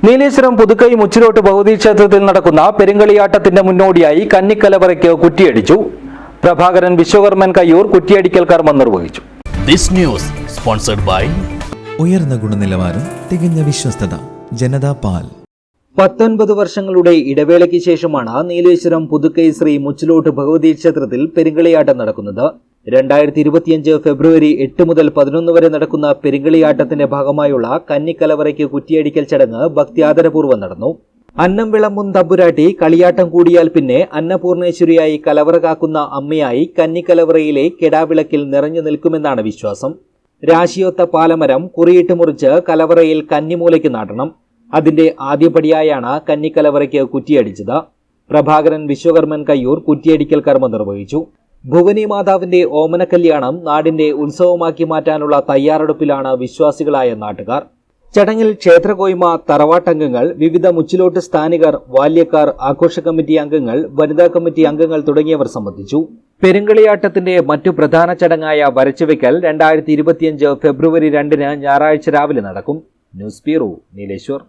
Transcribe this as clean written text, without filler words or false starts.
നീലേശ്വരം പുതുക്കൈ മുച്ചിലോട്ട് ഭഗവതി ക്ഷേത്രത്തിൽ നടക്കുന്ന പെരുങ്കളിയാട്ടത്തിന്റെ മുന്നോടിയായി കന്നിക്കലവറയ്ക്ക് കുറ്റിയടിച്ചു. പ്രഭാകരൻ വിശ്വകർമ്മൻ കയ്യൂർ കുറ്റിയടിക്കൽ കർമ്മം നിർവഹിച്ചു. ഉയർന്ന ഗുണനിലവാരം, തികഞ്ഞ വിശ്വസ്തത. ജനതാ പാൽ. 19 വർഷങ്ങളുടെ ഇടവേളയ്ക്ക് ശേഷമാണ് നീലേശ്വരം പുതുക്കൈ ശ്രീ മുച്ചിലോട്ട് ഭഗവതി ക്ഷേത്രത്തിൽ പെരുങ്കളിയാട്ടം നടക്കുന്നത്. 2025 ഫെബ്രുവരി 8 മുതൽ 11 വരെ നടക്കുന്ന പെരുങ്കളിയാട്ടത്തിന്റെ ഭാഗമായുള്ള കന്നിക്കലവറയ്ക്ക് കുറ്റിയടിക്കൽ ചടങ്ങ് ഭക്തിയാദരപൂർവ്വം നടന്നു. അന്നം വിളമ്പും തമ്പുരാട്ടി കളിയാട്ടം കൂടിയാൽ പിന്നെ അന്നപൂർണേശ്വരിയായി കലവറ കാക്കുന്ന അമ്മയായി കന്നിക്കലവറയിലെ കെടാവിളക്കിൽ നിറഞ്ഞു നിൽക്കുമെന്നാണ് വിശ്വാസം. രാശിയൊത്ത പാലമരം കുറിയിട്ട് മുറിച്ച് കലവറയിൽ കന്നിമൂലയ്ക്ക് നാട്ടണം. അതിന്റെ ആദ്യപടിയായാണ് കന്നിക്കലവറയ്ക്ക് കുറ്റിയടിച്ചത്. പ്രഭാകരൻ വിശ്വകർമ്മൻ കയ്യൂർ കുറ്റിയടിക്കൽ കർമ്മം നിർവഹിച്ചു. ഭുവനി മാതാവിന്റെ ഓമനക്കല്യാണം നാടിന്റെ ഉത്സവമാക്കി മാറ്റാനുള്ള തയ്യാറെടുപ്പിലാണ് വിശ്വാസികളായ നാട്ടുകാർ. ചടങ്ങിൽ ക്ഷേത്രകോയ്മ, തറവാട്ടംഗങ്ങൾ, വിവിധ മുച്ചിലോട്ട് സ്ഥാനികർ, ബാല്യക്കാർ, ആഘോഷ കമ്മിറ്റി അംഗങ്ങൾ, വനിതാ കമ്മിറ്റി അംഗങ്ങൾ തുടങ്ങിയവർ സംബന്ധിച്ചു. പെരുങ്കളിയാട്ടത്തിന്റെ മറ്റു പ്രധാന ചടങ്ങായ വരച്ചുവെക്കൽ 2025 ഫെബ്രുവരി 2 ഞായറാഴ്ച രാവിലെ നടക്കും. News bureau, Nileshwar.